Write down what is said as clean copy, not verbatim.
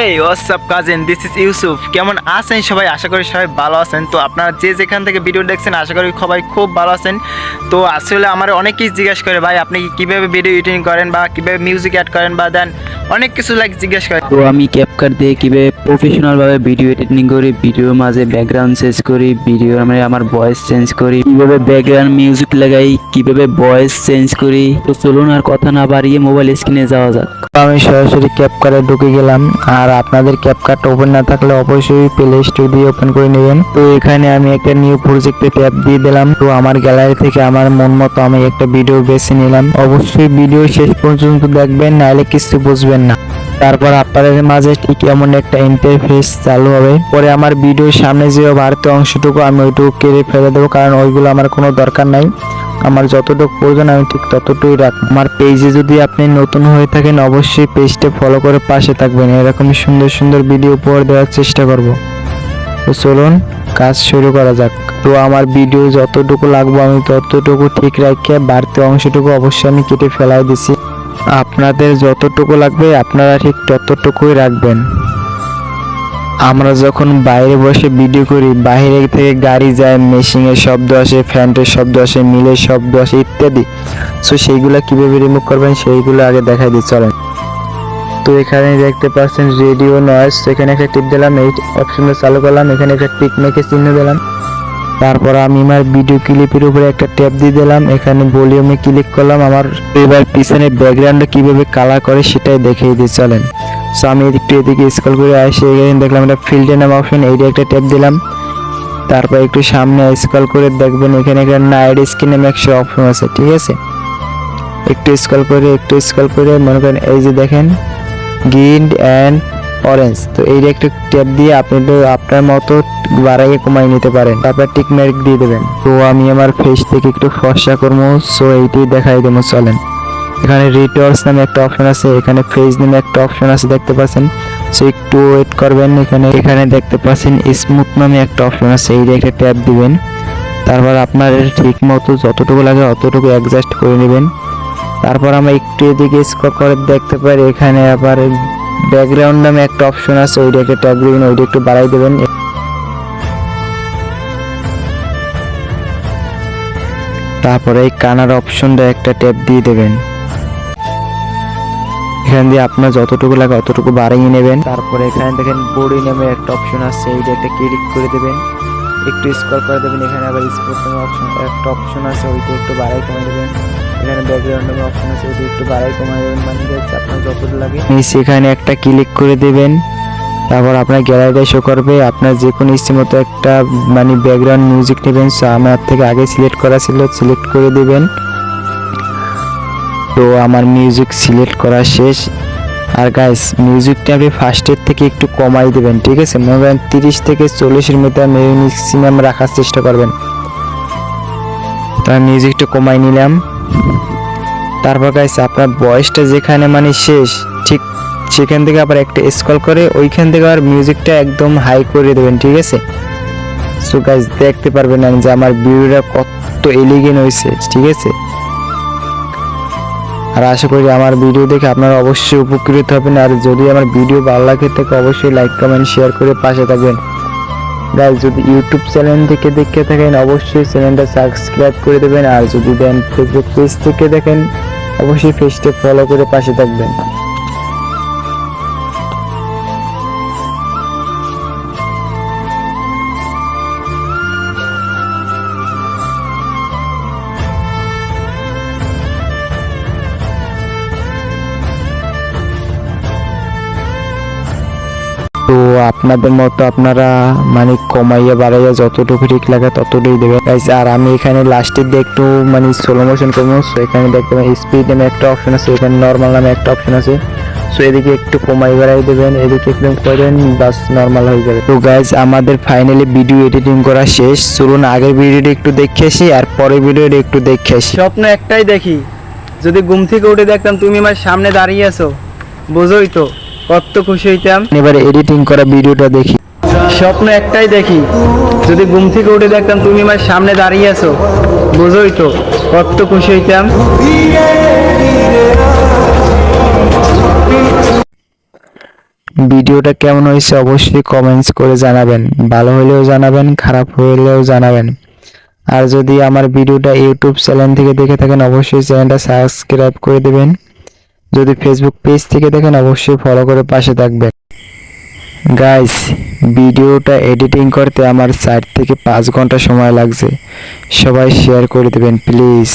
এই WhatsApp cousin, this is Yusuf. কেমন আছেন সবাই? আশা করি সবাই ভালো আছেন। তো আপনারা যে যেখান থেকে ভিডিও দেখছেন আশা করি সবাই খুব ভালো আছেন। তো আসলে আমার অনেকেই জিজ্ঞেস করে, ভাই আপনি কীভাবে ভিডিও এডিটিং করেন বা কীভাবে মিউজিক অ্যাড করেন বা দেন অনেক কিছু জিজ্ঞেস করেন। তো আমি ক্যাপকাট দিয়ে কীভাবে প্রফেশনালভাবে ভিডিও এডিটিং করি, ভিডিওর মাঝে ব্যাকগ্রাউন্ড চেঞ্জ করি, ভিডিওর মানে আমার ভয়েস চেঞ্জ করি, কীভাবে ব্যাকগ্রাউন্ড মিউজিক লাগাই, কীভাবে ভয়েস চেঞ্জ করি। তো চলুন আর কথা না বাড়িয়ে মোবাইল স্ক্রিনে যাওয়া যাক। আমি সরাসরি ক্যাপকাটে ঢুকে গেলাম। আর আপনাদের ক্যাপকাট ওপেন না থাকলে অবশ্যই প্লে স্টোর দিয়ে ওপেন করে নেবেন। তো এখানে আমি একটা নিউ প্রজেক্টে ট্যাপ দিয়ে দিলাম। তো আমার গ্যালারি থেকে আমার মন মতো আমি একটা ভিডিও বেছে নিলাম। অবশ্যই ভিডিও শেষ পর্যন্ত দেখবেন, নাহলে কিছু বুঝবেন না। তারপর আপনাদের মাঝে ঠিক এমন একটা ইন্টারফেস চালু হবে। পরে আমার ভিডিওর সামনে যে ভারতীয় অংশটুকু আমি ওইটুকু কেটে ফেলে দেবো, কারণ ওইগুলো আমার কোনো দরকার নাই। আমার যতটুকু প্রয়োজন আমি ঠিক ততটুকুই রাখবো। আমার পেজে যদি আপনি নতুন হয়ে থাকেন অবশ্যই পেজটা ফলো করে পাশে থাকবেন। এরকম সুন্দর সুন্দর ভিডিও উপহার দেওয়ার চেষ্টা করব। তো চলুন কাজ শুরু করা যাক। তো আমার ভিডিও যতটুকু লাগবে আমি ততটুকু ঠিক রাখে ভারতীয় অংশটুকু অবশ্যই আমি কেটে ফেলাই দিছি। আপনাদের যতটুকু লাগবে আপনারা ঠিক ততটুকুই রাখবেন। আমরা যখন বাইরে বসে ভিডিও করি, বাইরে থেকে গাড়ি যায়, মেশিনের শব্দ আসে, ফ্যানের শব্দ আসে, মিলের শব্দ আসে ইত্যাদি। সো সেইগুলো কীভাবে রিমুভ করবেন সেইগুলো আগে দেখাই দিই, চলেন। তো এখানে দেখতে পাচ্ছেন রেডিও নয়েজ, এখানে একটা টিপ দিলাম, এই অপশনটা চালু করলাম, এখানে একটা টিক মেকে চিহ্ন দিলাম। তারপর আমি আমার ভিডিও ক্লিপের উপরে একটা ট্যাপ দিয়ে দিলাম, এখানে ভলিউমে ক্লিক করলাম। আমার এবার পিছনে ব্যাকগ্রাউন্ডটা কিভাবে কালার করে সেটাই দেখিয়ে দিয়ে চলেন। সো আমি একটু এদিকে স্ক্রল করে আসি, এখানে দেখলাম একটা ফিল্ডের নাম অপশন, এইটা একটা ট্যাপ দিলাম। তারপর একটু সামনে স্ক্রল করে দেখবেন এখানে একটা নাইট স্ক্রিন নামে একটা অপশন আছে, ঠিক আছে। একটু স্ক্রল করে মনে করেন এই যে দেখেন গ্রিন অ্যান্ড অরেঞ্জ। তো এইটা একটু ট্যাপ দিয়ে আপনি তো আপনার মতো বাড়াইয়ে কমাই নিতে পারেন। তারপর টিক মার্ক দিয়ে দেবেন। তো আমি আমার ফেস থেকে একটু ফর্সা করবো, সো এইটাই দেখাই দেবো, চলেন। এখানে রিটর্স নামে একটা অপশন আছে, এখানে ফেজ নামে একটা অপশন আছে দেখতে পাচ্ছেন। সো একটু ওয়েট করবেন। এখানে দেখতে পাচ্ছেন স্মুথ নামে একটা অপশন আছে, এইটা একটা ট্যাপ দিবেন। তারপর আপনার ঠিক মতো যতটুকু লাগে অতটুকু অ্যাডজাস্ট করে নেবেন। তারপর আমরা একটু এদিকে স্ক্রল করে দেখতে পারি এখানে আবার ব্যাকগ্রাউন্ড নামে একটা অপশন আছে, ওইটা একটা ট্যাপ দিবেন, ওইটা একটু বাড়াই দেবেন। তারপরে এই কানার অপশনটা একটা ট্যাপ দিয়ে দেবেন। এখান দিয়ে আপনার যতটুকু লাগে অতটুকু বাড়িয়ে নেবেন। তারপরে এখানে দেখেন বডি নামে একটা অপশন আছে, এইটা একটা ক্লিক করে দেবেন, একটু স্ক্রল করে দেবেন। এখানে আবার স্পোর্ট নামে একটা অপশন আছে, ওইটা একটু বাড়াই কমাই দেবেন। এখানে ব্যাকগ্রাউন্ড নামে অপশন আছে, ওইটা একটু বাড়াই কমাই দেবেন, মানে আপনার যতটুকু লাগে সেখানে একটা ক্লিক করে দেবেন। তারপর আপনার গ্যালারিটা শো করবে, আপনার যে কোনো ইচ্ছে মতো একটা মানে ব্যাকগ্রাউন্ড মিউজিক নেবেন। সো আমার থেকে আগে সিলেক্ট করা ছিল, সিলেক্ট করে দেবেন। তো আমার মিউজিক সিলেক্ট করা শেষ। আর গাইস মিউজিকটা আপনি ফার্স্টের থেকে একটু কমাই দেবেন, ঠিক আছে। মনে করেন 30 থেকে 40-এর মধ্যে ম্যাক্সিমাম রাখার চেষ্টা করবেন। তার মিউজিকটা কমাই নিলাম। তারপর গাইস আপনার ভয়েসটা যেখানে মানে শেষ ঠিক সেখান থেকে আবার একটা স্ক্রল করে ওইখান থেকে আবার মিউজিকটা একদম হাই করে দেবেন, ঠিক আছে। সো গাইস দেখতে পারবেন যে আমার ভিডিওটা কত এলিগেন্ট হয়েছে, ঠিক আছে। আর আশা করি আমার ভিডিও দেখে আপনারা অবশ্যই উপকৃত হবেন। আর যদি আমার ভিডিও ভালো লাগে থাকে অবশ্যই লাইক কমেন্ট শেয়ার করে পাশে থাকবেন। গাইস যদি ইউটিউব চ্যানেল থেকে দেখে থাকেন অবশ্যই চ্যানেলটা সাবস্ক্রাইব করে দেবেন। আর যদি দেন ফেসবুক পেজ থেকে দেখেন অবশ্যই পেজটা ফলো করে পাশে থাকবেন। তো আপনাদের মতো আপনারা মানে কমাইয়া বাড়াইয়া যতটুকু ঠিক লাগে ততটুকুই দেবেন গাইস। আর আমি এখানে লাস্টের দিয়ে একটু মানে স্লো মোশন করবো। সো এখানে দেখতে পাবেন স্পিড নামে একটা অপশন আছে, এখানে নর্মাল নামে একটা অপশন আছে। সো এদিকে একটু কমাই বাড়াই দেবেন, এদিকে একটু করেন, বাস নর্মাল হয়ে যাবে। তো গাইস আমাদের ফাইনালি ভিডিও এডিটিং করা শেষ। চলুন আগের ভিডিওটা একটু দেখে আসি আর পরের ভিডিওটা একটু দেখে আসি। স্বপ্ন একটাই দেখি, যদি ঘুম থেকে উঠে দেখতাম তুমি আমার সামনে দাঁড়িয়ে আছো, বোঝোই তো কত খুশি হইতাম। এবারে এডিটিং করা ভিডিওটা দেখি। স্বপ্ন একটাই দেখি, যদি ঘুম থেকে উঠে দেখতাম তুমি আমার সামনে দাঁড়িয়ে আছো, বোঝোই তো কত খুশি হইতাম। ভিডিওটা কেমন হয়েছে অবশ্যই কমেন্টস করে জানাবেন, ভালো হলেও জানাবেন, খারাপ হলেও জানাবেন। আর যদি আমার ভিডিওটা ইউটিউব চ্যানেল থেকে দেখে থাকেন অবশ্যই চ্যানেলটা সাবস্ক্রাইব করে দেবেন। যদি ফেসবুক পেজ থেকে দেখেন অবশ্যই ফলো করে পাশে থাকবেন। গাইস, ভিডিওটা এডিটিং করতে আমার 4 থেকে 5 ঘন্টা সময় লাগছে, সবাই শেয়ার করে দেবেন প্লিজ।